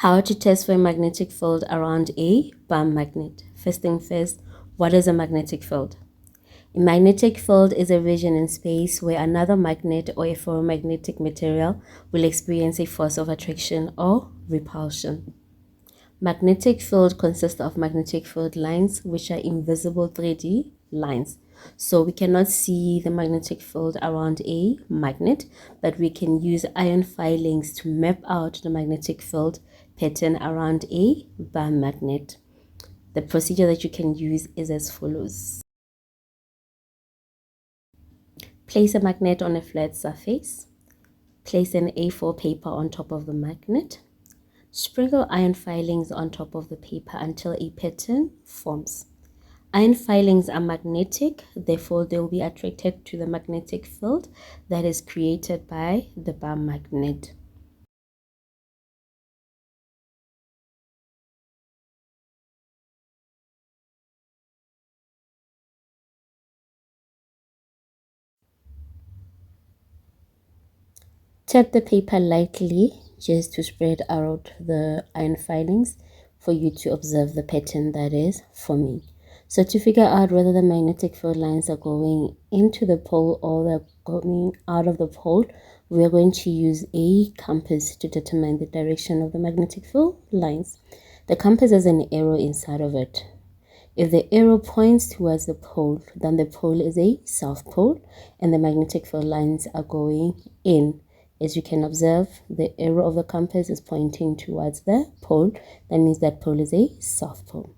How to test for a magnetic field around a bomb magnet. First thing first, what is a magnetic field? A magnetic field is a region in space where another magnet or a ferromagnetic material will experience a force of attraction or repulsion. Magnetic field consists of magnetic field lines, which are invisible 3D lines. So we cannot see the magnetic field around a magnet, but we can use iron filings to map out the magnetic field pattern around a bar magnet. The procedure that you can use is as follows. Place a magnet on a flat surface. Place an A4 paper on top of the magnet. Sprinkle iron filings on top of the paper until a pattern forms. Iron filings are magnetic, therefore they will be attracted to the magnetic field that is created by the bar magnet. Tap the paper lightly just to spread out the iron filings for you to observe the pattern that is forming. So to figure out whether the magnetic field lines are going into the pole or they're going out of the pole, we are going to use a compass to determine the direction of the magnetic field lines. The compass has an arrow inside of it. If the arrow points towards the pole, then the pole is a south pole and the magnetic field lines are going in. As you can observe, the arrow of the compass is pointing towards the pole. That means that pole is a south pole.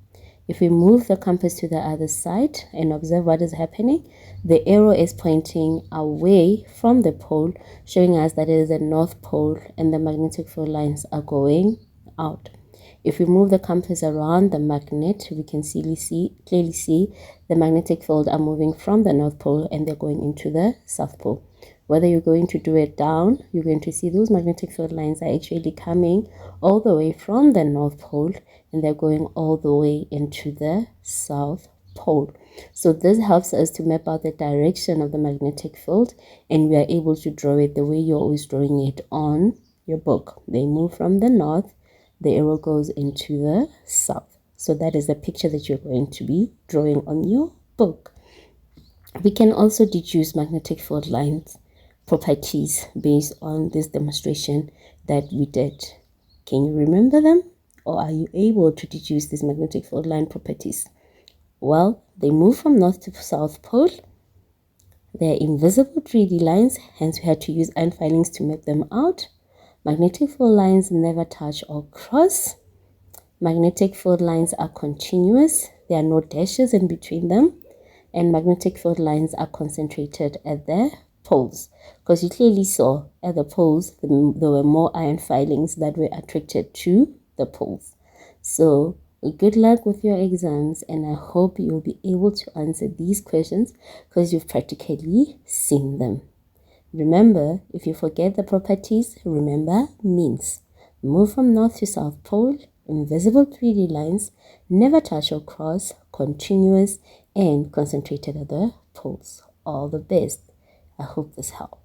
If we move the compass to the other side and observe what is happening, the arrow is pointing away from the pole, showing us that it is a north pole and the magnetic field lines are going out. If we move the compass around the magnet, we can clearly see the magnetic field are moving from the north pole and they're going into the south pole. Whether you're going to do it down, you're going to see those magnetic field lines are actually coming all the way from the north pole and they're going all the way into the south pole. So this helps us to map out the direction of the magnetic field and we are able to draw it the way you're always drawing it on your book. They move from the north, the arrow goes into the south. So that is the picture that you're going to be drawing on your book. We can also deduce magnetic field lines properties based on this demonstration that we did. Can you remember them? Or are you able to deduce these magnetic field line properties? Well, they move from north to south pole. They're invisible 3D lines, hence we had to use iron filings to map them out. Magnetic field lines never touch or cross. Magnetic field lines are continuous. There are no dashes in between them. And magnetic field lines are concentrated at their poles, because you clearly saw at the poles there were more iron filings that were attracted to the poles. So good luck with your exams and I hope you'll be able to answer these questions because you've practically seen them. Remember, if you forget the properties, remember means. Move from north to south pole, invisible 3D lines, never touch or cross, continuous, and concentrated at the poles. All the best. I hope this helps.